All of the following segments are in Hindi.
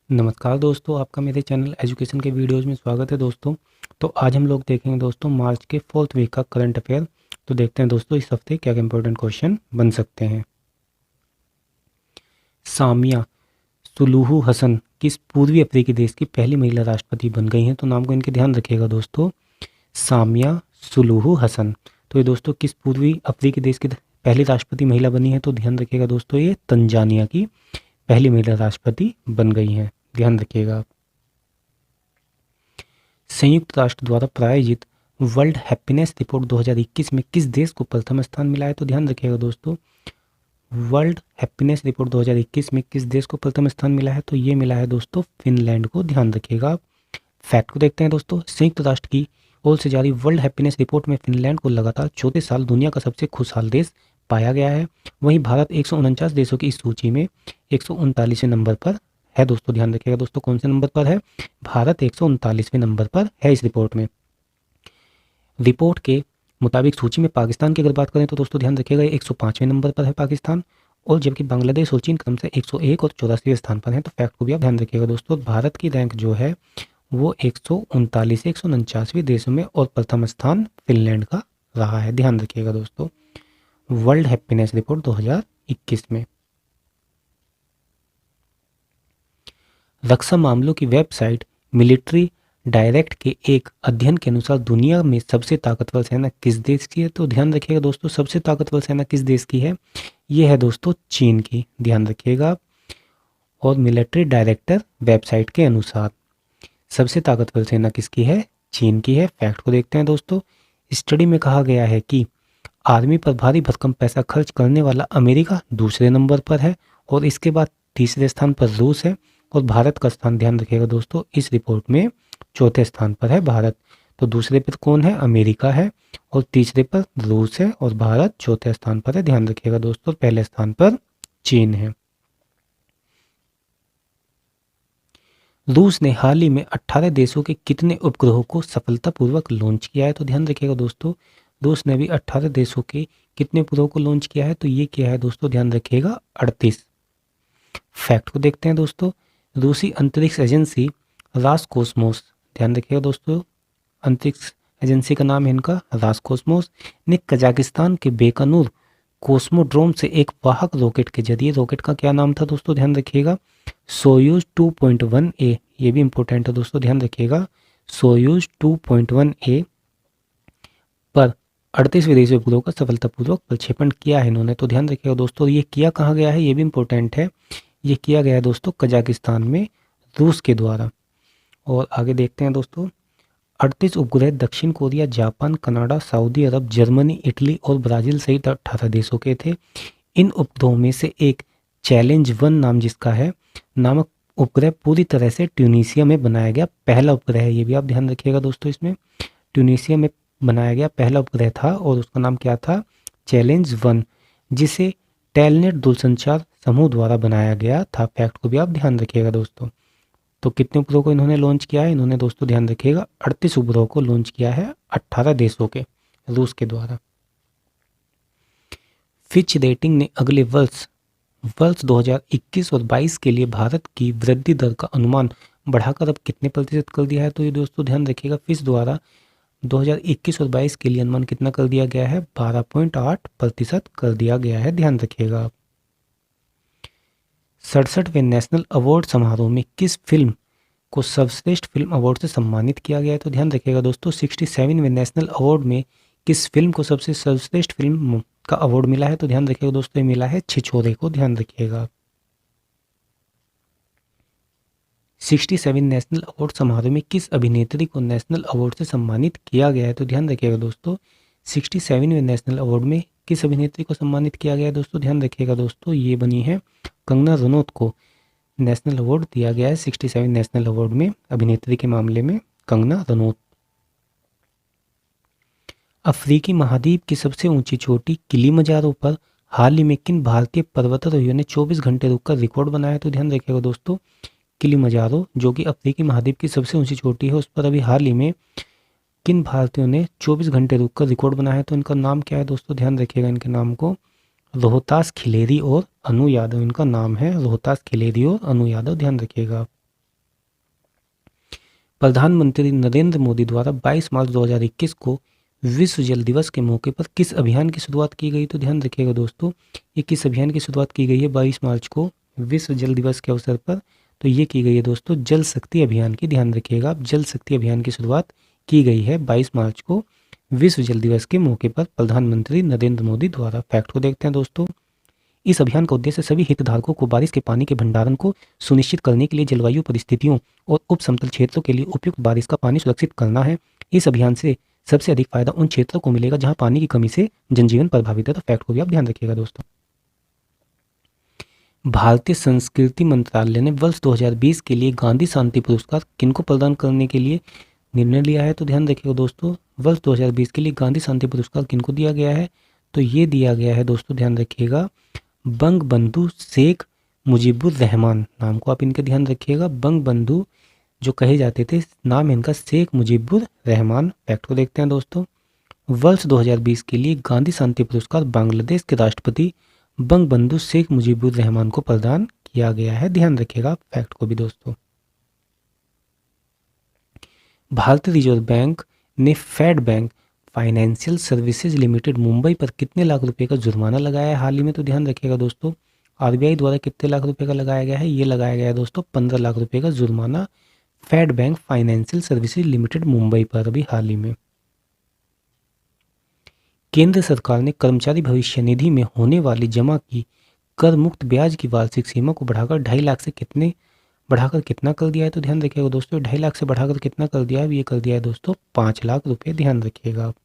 नमस्कार दोस्तों, आपका मेरे चैनल एजुकेशन के वीडियोज़ में स्वागत है दोस्तों। तो आज हम लोग देखेंगे दोस्तों मार्च के 4th वीक का करंट अफेयर। तो देखते हैं दोस्तों इस हफ्ते क्या इंपॉर्टेंट क्वेश्चन बन सकते हैं। सामिया सुलूहू हसन किस पूर्वी अफ्रीकी देश की पहली महिला राष्ट्रपति बन गई हैं? तो नाम को इनके ध्यान रखिएगा दोस्तों, सामिया सुलूहू हसन। तो ये दोस्तों किस पूर्वी अफ्रीकी देश की पहली राष्ट्रपति महिला बनी है? तो ध्यान रखिएगा दोस्तों, ये तंजानिया की पहली महिला राष्ट्रपति बन गई हैं। ध्यान रखिएगा। संयुक्त राष्ट्र द्वारा प्रायोजित वर्ल्ड हैप्पीनेस रिपोर्ट 2021 में किस देश को प्रथम स्थान मिला है? तो ध्यान रखिएगा दोस्तों, वर्ल्ड हैप्पीनेस रिपोर्ट 2021 में किस देश को प्रथम स्थान मिला है? तो ये मिला है दोस्तों फिनलैंड को। ध्यान रखिएगा। फैक्ट को देखते हैं दोस्तों, संयुक्त राष्ट्र की ओर से जारी वर्ल्ड हैप्पीनेस रिपोर्ट में फिनलैंड को लगातार चौथे साल दुनिया का सबसे खुशहाल देश पाया गया है। वहीं भारत 149 देशों की इस सूची में 139वें नंबर पर है दोस्तों। ध्यान रखिएगा दोस्तों, कौन से नंबर पर है? भारत 139वें नंबर पर है इस रिपोर्ट में। रिपोर्ट के मुताबिक सूची में पाकिस्तान की अगर बात करें तो दोस्तों ध्यान रखिएगा 105वें नंबर पर है पाकिस्तान, और जबकि बांग्लादेश और चीन क्रम से 101 और 84वें स्थान पर है। तो फैक्ट को भी आप ध्यान रखिएगा दोस्तों, भारत की रैंक जो है वो 139 से 149वें देशों में, और प्रथम स्थान फिनलैंड का रहा है। ध्यान रखिएगा दोस्तों, वर्ल्ड हैप्पीनेस रिपोर्ट 2021 में। रक्षा मामलों की वेबसाइट मिलिट्री डायरेक्ट के एक अध्ययन के अनुसार दुनिया में सबसे ताकतवर सेना किस देश की है? तो ध्यान रखिएगा दोस्तों, सबसे ताकतवर सेना किस देश की है? ये है दोस्तों चीन की। ध्यान रखिएगा। और मिलिट्री डायरेक्टर वेबसाइट के अनुसार सबसे ताकतवर सेना किसकी है? चीन की है। फैक्ट को देखते हैं दोस्तों, स्टडी में कहा गया है कि आर्मी पर भारी भरकम पैसा खर्च करने वाला अमेरिका दूसरे नंबर पर है, और इसके बाद तीसरे स्थान पर रूस है, और भारत का स्थान ध्यान रखिएगा दोस्तों इस रिपोर्ट में चौथे स्थान पर है भारत। तो दूसरे पर कौन है? अमेरिका है, और तीसरे पर रूस है, और भारत चौथे स्थान पर है। ध्यान रखिएगा दोस्तों, पहले स्थान पर चीन है। रूस ने हाल ही में 18 देशों के कितने उपग्रहों को सफलतापूर्वक लॉन्च किया है? तो ध्यान रखिएगा दोस्तों, रूस ने भी 18 देशों के कितने उपग्रहों को लॉन्च किया है? तो ये किया है दोस्तों, ध्यान रखिएगा 38। फैक्ट को देखते हैं दोस्तों, रूसी अंतरिक्ष एजेंसी रासकोसमोस, ध्यान रखिएगा दोस्तों, अंतरिक्ष एजेंसी का नाम है इनका रासकोसमोस, ने कजाकिस्तान के बेकानूर कोस्मोड्रोम से एक वाहक रॉकेट के जरिए, रॉकेट का क्या नाम था दोस्तों? ध्यान रखिएगा, सोयूज 2.1A। ये भी इंपॉर्टेंट है दोस्तों, ध्यान रखिएगा, सोयूज 2.1A पर 38 विदेशी उपग्रहों का सफलतापूर्वक प्रक्षेपण किया है इन्होंने। तो ध्यान रखिएगा दोस्तों, ये किया कहाँ गया है? ये भी इंपॉर्टेंट है। ये किया गया है दोस्तों कजाकिस्तान में, रूस के द्वारा। और आगे देखते हैं दोस्तों, 38 उपग्रह दक्षिण कोरिया, जापान, कनाडा, सऊदी अरब, जर्मनी, इटली और ब्राजील सहित 18 देशों के थे। इन उपग्रहों में से एक चैलेंज 1 नाम जिसका है नामक उपग्रह पूरी तरह से ट्यूनीशिया में बनाया गया पहला उपग्रह है। ये भी आप ध्यान रखिएगा दोस्तों, इसमें ट्यूनीशिया में बनाया गया पहला उपग्रह था, और उसका नाम क्या था? चैलेंज 1, जिसे टेलनेट दूरसंचार समूह द्वारा बनाया गया था। फैक्ट को भी आप ध्यान रखिएगा दोस्तों। तो कितने उपग्रहों को इन्होंने लॉन्च किया है? इन्होंने दोस्तों ध्यान रखिएगा 38 उपग्रहों को लॉन्च किया है 18 देशों के, रूस के द्वारा। फिच रेटिंग ने अगले वर्ष 2021 और 22 के लिए भारत की वृद्धि दर का अनुमान बढ़ाकर अब कितने प्रतिशत कर दिया है? तो ये दोस्तों ध्यान रखिएगा, फिच द्वारा 2021 और 22 के लिए अनुमान कितना कर दिया गया है? 12.8% कर दिया गया है। ध्यान रखिएगा आप। 67वें नेशनल अवार्ड समारोह में किस फिल्म को सर्वश्रेष्ठ फिल्म अवार्ड से सम्मानित किया गया है? तो ध्यान रखिएगा दोस्तों, 67वें नेशनल अवार्ड में किस फिल्म को सबसे सर्वश्रेष्ठ फिल्म का अवार्ड मिला है? तो ध्यान रखिएगा दोस्तों, ये मिला है छिछोरे को। ध्यान रखिएगा। 67 नेशनल अवार्ड समारोह में किस अभिनेत्री को नेशनल अवार्ड से सम्मानित किया गया है? तो ध्यान रखिएगा दोस्तों, 67वें नेशनल अवार्ड में किस अभिनेत्री को सम्मानित किया गया है? दोस्तों ध्यान रखिएगा दोस्तों, ये बनी है कंगना रनौत को नेशनल अवार्ड दिया गया है 67 नेशनल अवार्ड में, अभिनेत्री के मामले में कंगना रनौत। अफ्रीकी महाद्वीप की सबसे ऊंची चोटी किलिमंजारो पर हाल ही में किन भारतीय पर्वतारोहियों ने 24 घंटे रुककर रिकॉर्ड बनाया? तो ध्यान रखिएगा दोस्तों, किलिमंजारो जो कि अफ्रीकी महाद्वीप की सबसे ऊंची चोटी है, उस पर अभी हाल ही में किन भारतीयों ने 24 घंटे रुककर रिकॉर्ड बनाया है? तो इनका नाम क्या है दोस्तों? ध्यान रखिएगा इनके नाम को, रोहतास खिलेरी और अनु यादव। इनका नाम है रोहतास खिलेरी और अनु यादव। ध्यान रखिएगा। प्रधानमंत्री नरेंद्र मोदी द्वारा 22 मार्च 2021 को विश्व जल दिवस के मौके पर किस अभियान की शुरुआत की गई? तो ध्यान रखिएगा दोस्तों, ये किस अभियान की शुरुआत की गई है 22 मार्च को विश्व जल दिवस के अवसर पर? तो ये की गई है दोस्तों जल शक्ति अभियान की। ध्यान रखिएगा आप, जल शक्ति अभियान की शुरुआत की गई है 22 मार्च को विश्व जल दिवस के मौके पर प्रधानमंत्री नरेंद्र मोदी द्वारा। फैक्ट को देखते हैं दोस्तों। इस अभियान का उद्देश्य सभी हितधारकों को बारिश के पानी के भंडारण को सुनिश्चित करने के लिए जलवायु परिस्थितियों और उप समतल क्षेत्रों के लिए उपयुक्त बारिश का पानी सुरक्षित करना है। इस अभियान से सबसे अधिक फायदा उन क्षेत्रों को मिलेगा जहां पानी की कमी से जनजीवन प्रभावित है। तो फैक्ट को भी आप ध्यान रखिएगा दोस्तों। भारतीय संस्कृति मंत्रालय ने वर्ष 2020 के लिए गांधी शांति पुरस्कार किनको प्रदान करने के लिए निर्णय लिया है? तो ध्यान रखिएगा दोस्तों, वर्ष 2020 के लिए गांधी शांति पुरस्कार किनको दिया गया है? तो ये दिया गया है दोस्तों, ध्यान रखिएगा, बंग बंधु शेख मुजीबुर रहमान, नाम को आप इनके ध्यान रखिएगा। बंग बंधु जो कहे जाते थे, नाम इनका शेख मुजीबुर रहमान। फैक्ट को देखते हैं दोस्तों। वर्ष 2020 के लिए गांधी शांति पुरस्कार बांग्लादेश के राष्ट्रपति बंग बंधु शेख मुजीबुर रहमान को प्रदान किया गया है। ध्यान रखिएगा फैक्ट को भी दोस्तों। भारतीय रिजर्व बैंक ने Fed bank financial services limited Mumbai पर कितने लाख रुपए का जुर्माना लगाया है हाल ही में? तो ध्यान रखिएगा दोस्तों, आरबीआई द्वारा कितने लाख रुपए का लगाया गया है? ये लगाया गया है दोस्तों 15 लाख रुपए का जुर्माना Fed bank financial services limited Mumbai पर अभी हाल ही में। केंद्र सरकार ने कर्मचारी भविष्य निधि में होने वाली जमा की कर मुक्त ब्याज की वार्षिक सीमा को बढ़ाकर 2.5 लाख से कितना कर दिया है? तो ध्यान रखिएगा दोस्तों, 2.5 लाख से बढ़ाकर कितना कर दिया है? ये कर दिया है दोस्तों 5 लाख रुपए। ध्यान रखिएगा आप।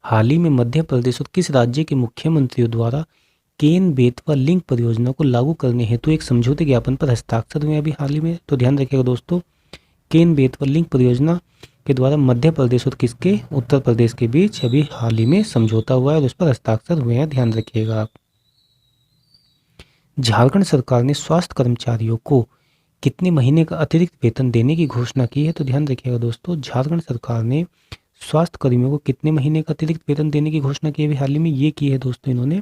हाल ही में मध्य प्रदेश और किस राज्य के मुख्यमंत्रियों द्वारा केन बेतवा लिंक परियोजना को लागू करने हेतु एक समझौते ज्ञापन पर हस्ताक्षर हुए अभी हाल ही में? तो ध्यान रखिएगा दोस्तों, केन बेतवा लिंक परियोजना के द्वारा मध्य प्रदेश और किसके, उत्तर प्रदेश के बीच अभी हाल ही में समझौता हुआ है और उस पर हस्ताक्षर हुए हैं। ध्यान रखिएगा आप। झारखंड सरकार ने स्वास्थ्य कर्मचारियों को कितने महीने का अतिरिक्त वेतन देने की घोषणा की है? तो ध्यान रखिएगा दोस्तों, झारखंड सरकार ने स्वास्थ्य कर्मियों को कितने महीने का अतिरिक्त वेतन देने की घोषणा की है अभी हाल ही में? ये की है दोस्तों, इन्होंने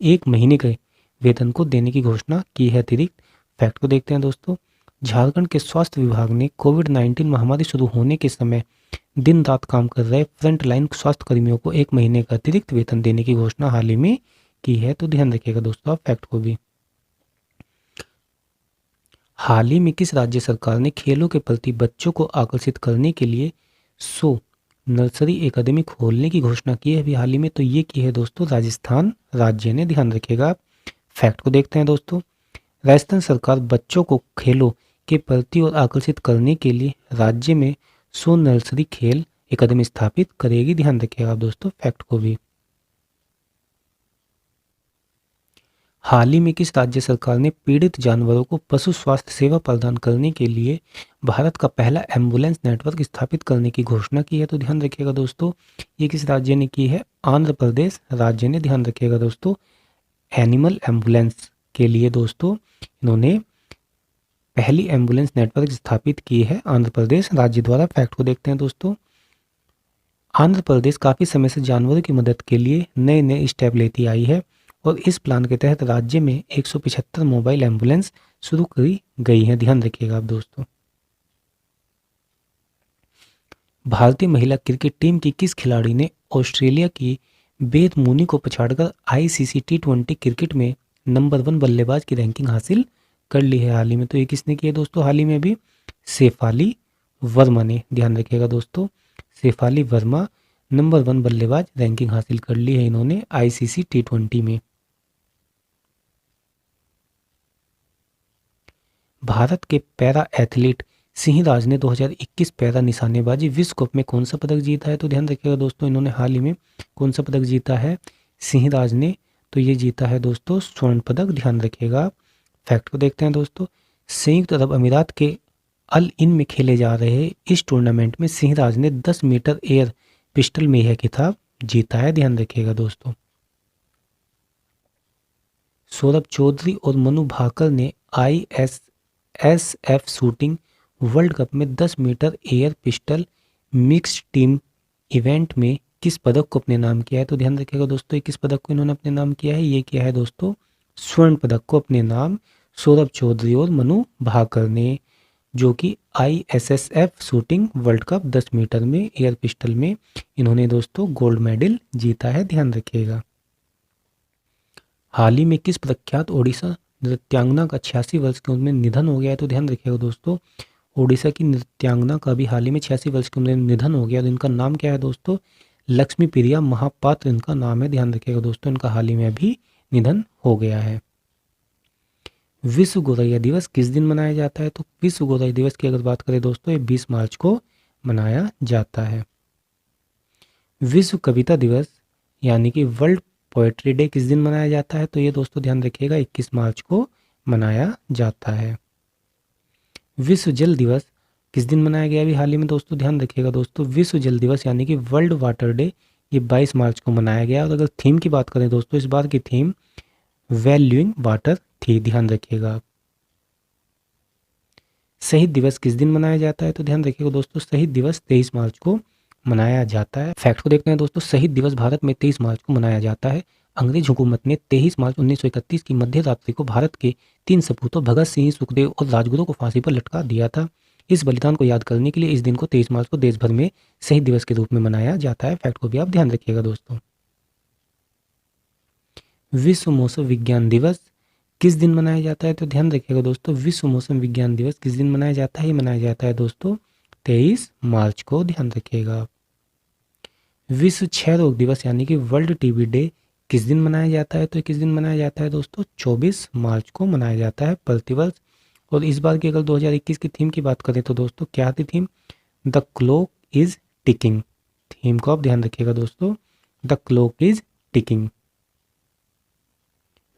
1 महीने के वेतन को देने की घोषणा की है अतिरिक्त। फैक्ट को देखते हैं दोस्तों। झारखंड के स्वास्थ्य विभाग ने कोविड-19 महामारी शुरू होने के समय दिन रात काम कर रहे फ्रंट लाइन स्वास्थ्य कर्मियों को 1 महीने का अतिरिक्त वेतन देने की घोषणा हाल ही में की है। तो ध्यान रखिएगा दोस्तों आप फैक्ट को भी। हाल ही में किस राज्य सरकार ने खेलों के प्रति बच्चों को आकर्षित करने के लिए 100 नर्सरी एकेडमी खोलने की घोषणा की है अभी हाल ही में? तो ये की है दोस्तों राजस्थान राज्य ने। ध्यान रखिएगा आप। फैक्ट को देखते हैं दोस्तों। राजस्थान सरकार बच्चों को खेलों के प्रति और आकर्षित करने के लिए राज्य में 100 नर्सरी खेल एकेडमी स्थापित करेगी। ध्यान रखिएगा आप दोस्तों फैक्ट को भी। हाल ही में किस राज्य सरकार ने पीड़ित जानवरों को पशु स्वास्थ्य सेवा प्रदान करने के लिए भारत का पहला एम्बुलेंस नेटवर्क स्थापित करने की घोषणा की है? तो ध्यान रखिएगा दोस्तों, ये किस राज्य ने की है? आंध्र प्रदेश राज्य ने। ध्यान रखिएगा दोस्तों, एनिमल एम्बुलेंस के लिए दोस्तों इन्होंने पहली एम्बुलेंस नेटवर्क स्थापित की है आंध्र प्रदेश राज्य द्वारा। फैक्ट को देखते हैं दोस्तों। आंध्र प्रदेश काफ़ी समय से जानवरों की मदद के लिए नए नए स्टेप लेती आई है और इस प्लान के तहत राज्य में 175 मोबाइल एम्बुलेंस शुरू करी गई हैं। ध्यान रखिएगा आप दोस्तों। भारतीय महिला क्रिकेट टीम की किस खिलाड़ी ने ऑस्ट्रेलिया की बेथ मूनी को पछाड़कर आईसीसी T20 क्रिकेट में नंबर 1 बल्लेबाज की रैंकिंग हासिल कर ली है हाल ही में? तो ये किसने की है दोस्तों हाल ही में? अभी शेफाली वर्मा ने। ध्यान रखिएगा दोस्तों, शेफाली वर्मा नंबर 1 बल्लेबाज रैंकिंग हासिल कर ली है इन्होंने आईसीसी T20 में। भारत के पैरा एथलीट सिंहराज ने 2021 पैरा निशानेबाजी विश्व कप में कौन सा पदक जीता है? तो ध्यान रखिएगा दोस्तों, इन्होंने हाल ही में कौन सा पदक जीता है सिंहराज ने? तो ये जीता है दोस्तों स्वर्ण पदक। ध्यान रखिएगा। फैक्ट को देखते हैं दोस्तों। संयुक्त अरब अमीरात के अल इन में खेले जा रहे इस टूर्नामेंट में सिंहराज ने 10 मीटर एयर पिस्टल में यह खिताब जीता है। ध्यान रखिएगा दोस्तों। सौरभ चौधरी और मनु भाकर ने ISSF शूटिंग वर्ल्ड कप में 10 metre air pistol mixed team event में किस पदक को अपने नाम किया है? तो ध्यान रखिएगा दोस्तों, किस पदक को इन्होंने अपने नाम किया है? ये किया है दोस्तों स्वर्ण पदक को अपने नाम सौरभ चौधरी और मनु भाकर ने, जो कि ISSF shooting world cup 10 metre में एयर पिस्टल में इन्होंने दोस्तों गोल्ड मेडल जीता है, ध्यान रखिएगा। हाल ही में किस प्रख्यात ओडिशा नृत्यांगना का 86 वर्ष की उम्र में निधन हो गया है, तो ध्यान रखिएगा दोस्तों, ओडिशा की नृत्यांगना का भी हाल ही में 86 वर्ष की उम्र में निधन हो गया। तो इनका नाम क्या है दोस्तों, लक्ष्मी प्रिया महापात्र इनका नाम है, ध्यान रखिएगा दोस्तों, इनका हाल ही में अभी निधन हो गया है। विश्व गौरैया दिवस किस दिन मनाया जाता है, तो विश्व गौरैया दिवस की अगर बात करें दोस्तों, ये 20 मार्च को मनाया जाता है। विश्व कविता दिवस यानी कि वर्ल्ड पोएट्री डे किस दिन मनाया जाता है, तो ये दोस्तों ध्यान रखिएगा 21 मार्च को मनाया जाता है। विश्व जल दिवस किस दिन मनाया गया अभी हाल ही में दोस्तों, ध्यान रखिएगा दोस्तों, विश्व जल दिवस यानी कि वर्ल्ड वाटर डे ये 22 मार्च को मनाया गया। और अगर थीम की बात करें दोस्तों, इस बार की थीम वैल्यूइंग वाटर थी, ध्यान रखिएगा। शहीद दिवस किस दिन मनाया जाता है, तो ध्यान रखिएगा दोस्तों, शहीद दिवस 23 मार्च को मनाया जाता है। फैक्ट को देखते हैं दोस्तों, शहीद दिवस भारत में 23 मार्च को मनाया जाता है। अंग्रेज हुकूमत ने 23 मार्च 1931 की मध्य रात्रि को भारत के 3 सपूतों भगत सिंह, सुखदेव और राजगुरु को फांसी पर लटका दिया था। इस बलिदान को याद करने के लिए इस दिन को 23 मार्च को देश भर में शहीद दिवस के रूप में मनाया जाता है। फैक्ट को भी आप ध्यान रखिएगा दोस्तों। विश्व मौसम विज्ञान दिवस किस दिन मनाया जाता है, तो ध्यान रखिएगा दोस्तों, विश्व मौसम विज्ञान दिवस किस दिन मनाया जाता है, ये मनाया जाता है दोस्तों 23 मार्च को, ध्यान रखिएगा। विश्व क्षय रोग दिवस यानी कि वर्ल्ड टीबी डे किस दिन मनाया जाता है, तो किस दिन मनाया जाता है दोस्तों, 24 मार्च को मनाया जाता है प्रतिवर्ष। और इस बार की अगर 2021 की थीम की बात करें तो दोस्तों क्या थी theme, the clock is ticking. Theme को आप ध्यान रखिएगा दोस्तों, द क्लॉक इज टिकिंग।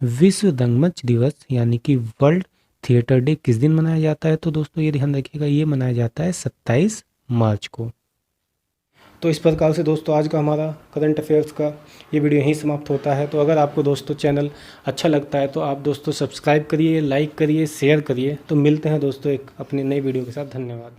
विश्व रंगमंच दिवस यानी कि वर्ल्ड थिएटर डे किस दिन मनाया जाता है, तो दोस्तों ये ध्यान रखिएगा, ये मनाया जाता है 27 मार्च को। तो इस प्रकार से दोस्तों आज का हमारा करंट अफेयर्स का ये वीडियो यहीं समाप्त होता है। तो अगर आपको दोस्तों चैनल अच्छा लगता है तो आप दोस्तों सब्सक्राइब करिए, लाइक करिए, शेयर करिए। तो मिलते हैं दोस्तों एक अपनी नई वीडियो के साथ। धन्यवाद।